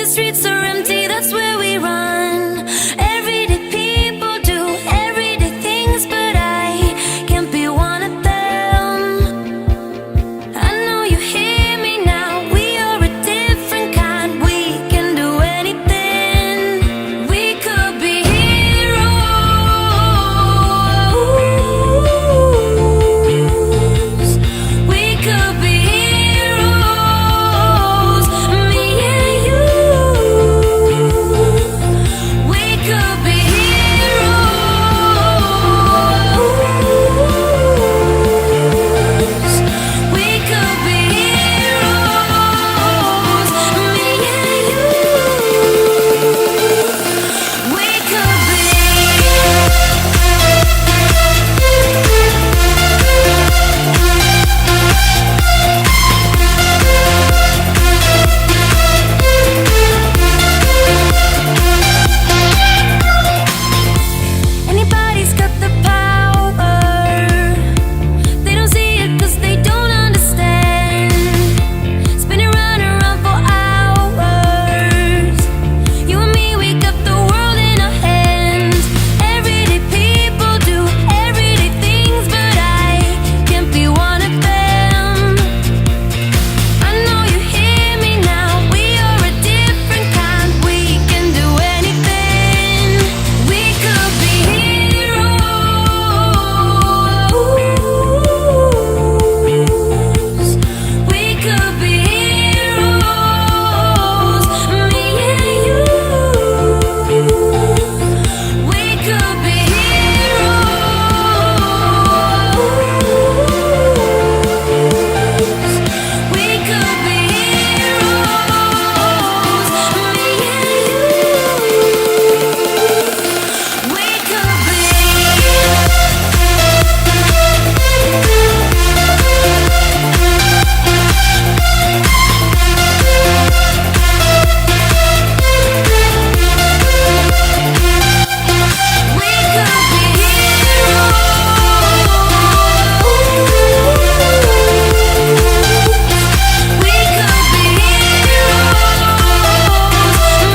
streets are empty, that's where we run. Everyday people do everyday things, but I can't be one of them. I know you hear me now, we are a different kind. We can do anything. We could be heroes. We could be heroes. Me and you. We could be heroes. We could be heroes. Me and you. We could be. Anybody's got the power. They don't see it 'cause they don't understand. Spinning round and round for hours. You and me, we got the world in our hands. Everyday people do everyday things, but I can't be one of them. I know you hear me now, we are a different kind. We can do anything. We could be heroes. We could be heroes. Me and you. We could be heroes. We could be heroes. Me and you. We could be. We could be heroes. We could be heroes.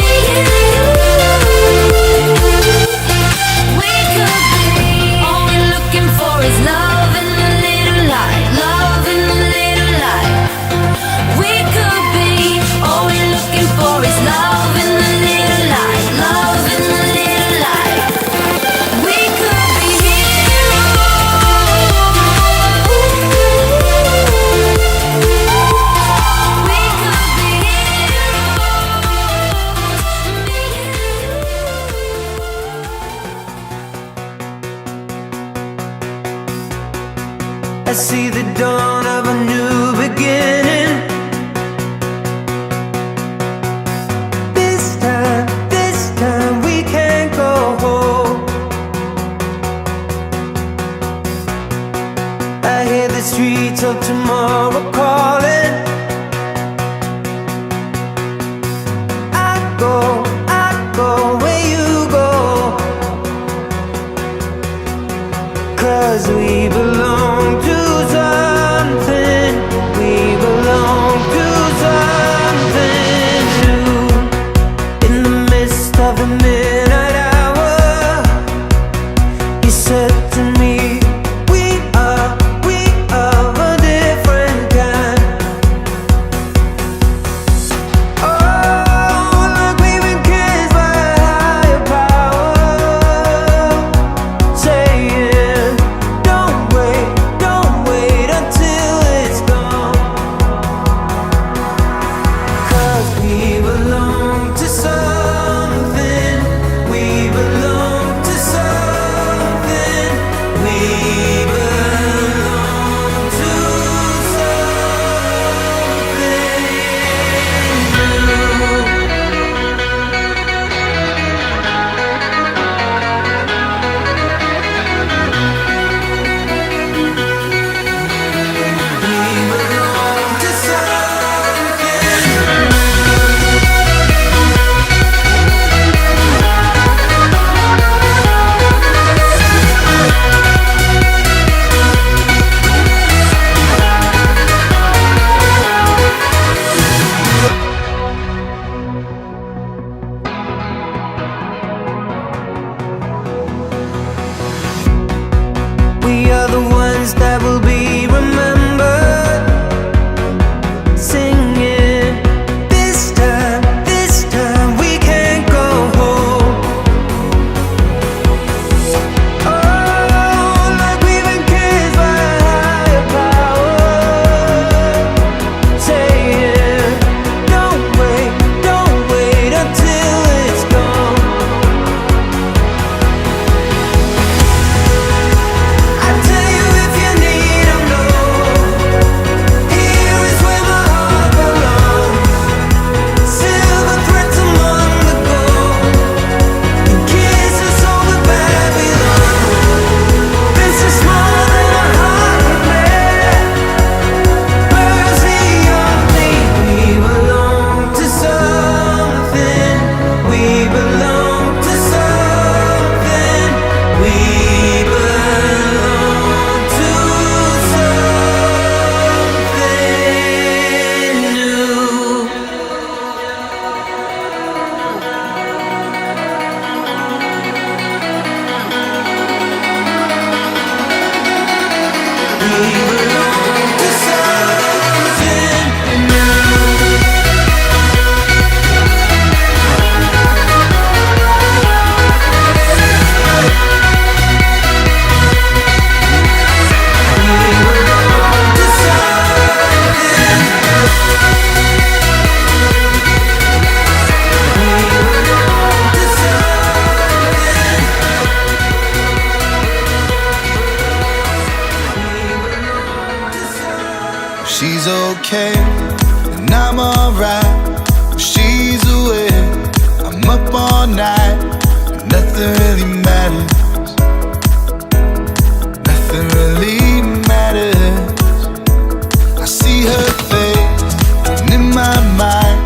Me and you. We could be. All we're looking for is love and a little light. Love and a little light. We could be. All we're looking for is love and a little light. Love and a little light. We could be heroes. We could be I see the dawn of a new beginning. This time we can't go home. I hear the streets of tomorrow calling. I go where you go. 'Cause we belong to something. We belong to something new. In the midst of the midnight hour, you said to me, we are a different kind. Oh, like we've been kissed by a higher power, saying, don't wait until it's gone. 'Cause we belong to something. We belong to something. We belong to something. She's okay, and I'm alright. She's away, I'm up all night. And nothing really matters. Nothing really matters. I see her face, and in my mind,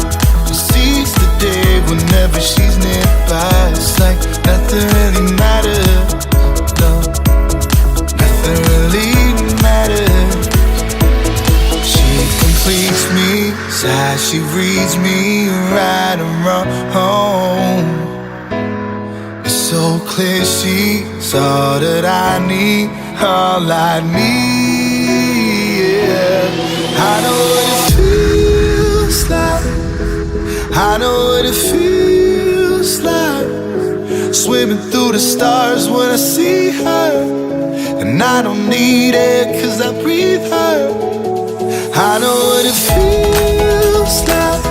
she sees the day whenever she's nearby. It's like nothing really matters. No, nothing really matters. She completes me, sighs, she reads me right and wrong. It's so clear she's all that I need, all I need. Yeah. I know what it feels like. I know what it feels like. Swimming through the stars when I see her, and I don't need it 'cause I breathe her. I know what it feels like.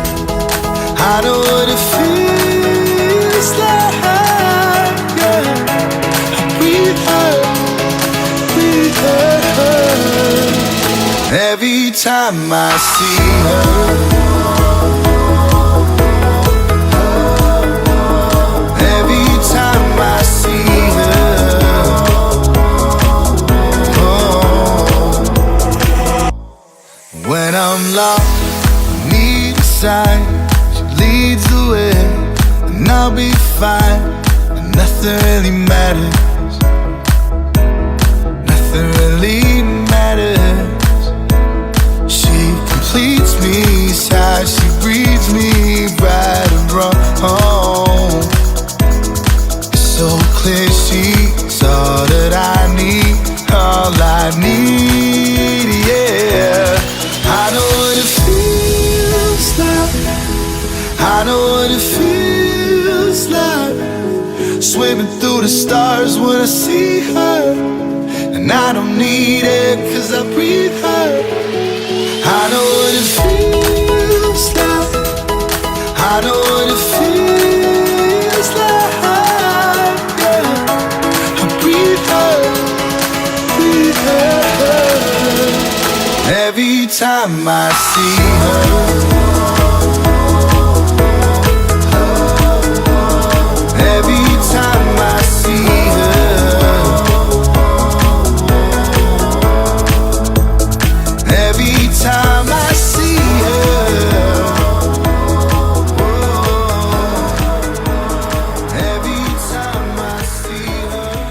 I know what it feels like. Yeah. I breathe her, breathe her. Every time I see her, every time I see her, when I'm lost, need a sign. She leads the way, and I'll be fine. And nothing really matters. Nothing really matters. She completes me, sighs, she breathes me right and wrong. It's so clear she's all that I need, all I need, yeah. I know what it feels like. I know what it feels like. Swimming through the stars when I see her, and I don't need it 'cause I breathe her. I know what it feels like. I know what it feels like. Yeah. I breathe her, breathe her. Every time I see her, every time I see her, every time I see her, every time I see her.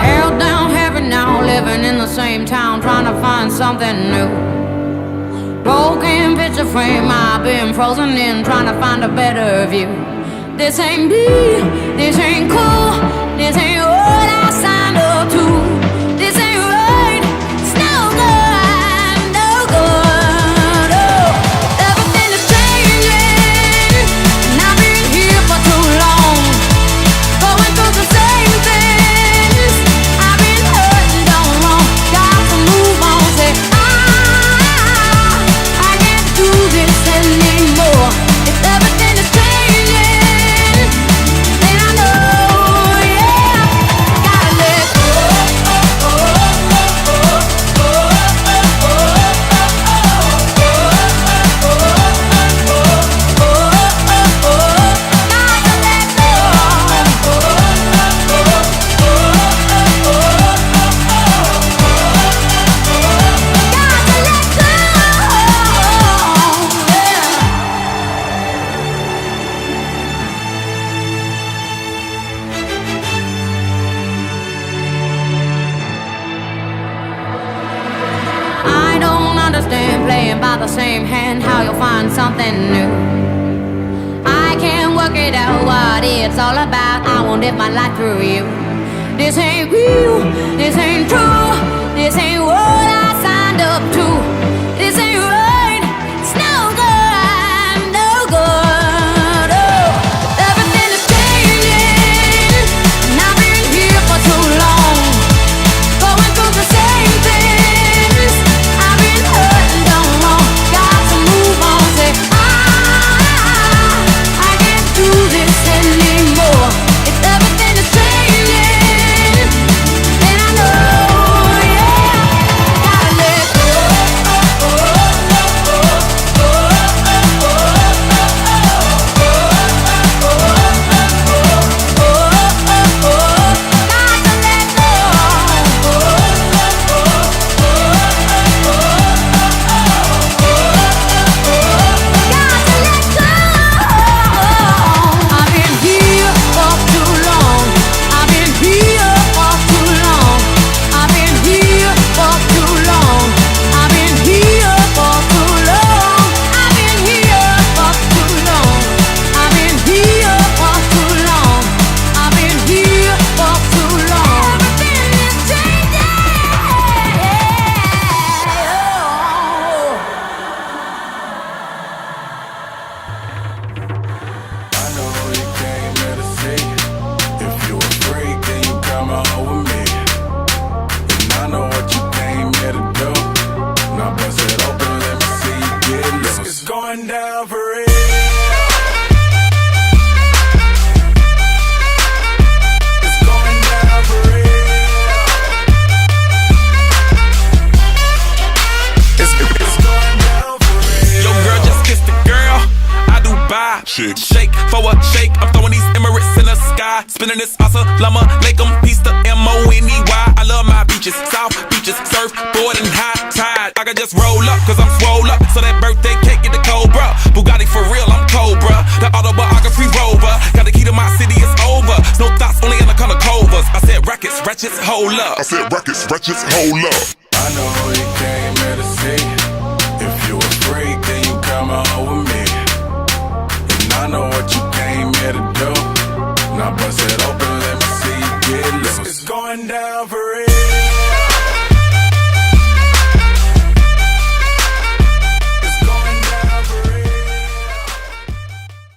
Held down heavy now, living in the same town, trying to find something new. Broken picture frame, I've been frozen in, trying to find a better view. This ain't me, this ain't cool, this ain't what I signed up to. This ain't right, it's no good, no good. Oh, everything is changing, and I've been here for too long, going through the same things. I've been hurt and done wrong, got to move on. Say I can't do this anymore. If everything is changing, then I know, yeah, gotta let go. same hand, how you'll find something new. I can't work it out what it's all about. I won't live my life through you. This ain't real, this ain't true, this ain't what I signed up to. This ain't right, it's no good, no good. Oh, everything is changing, and I've been here for too long, going through the same things. I've been hurt and done wrong, got to move on. Say I can't do this anymore. If everything is changing, then I know, yeah, gotta let go. Going down for real. It's going down for real. It's going down for real. Yo, girl, just kissed the girl. I do buy. Shake for a shake. I'm throwing these Emirates in the sky. Spinning this Assalamu alaikum. Peace to M-O-N-E-Y. I love my beaches. South beaches. Surfboard and high tide. I can just roll up cause I'm swole up. So that birthday cake get the Cobra. Bugatti for real, I'm Cobra. The autobiography rover. Got the key to my city, it's over. No thoughts, only in the color covers. I said rackets, wretches, hold up. I said rackets, wretches, hold up. I know you came here to see. If you a freak, then you come on with me. And I know what you came here to do. Now bust it open, let me see you get loose. It's going down for real.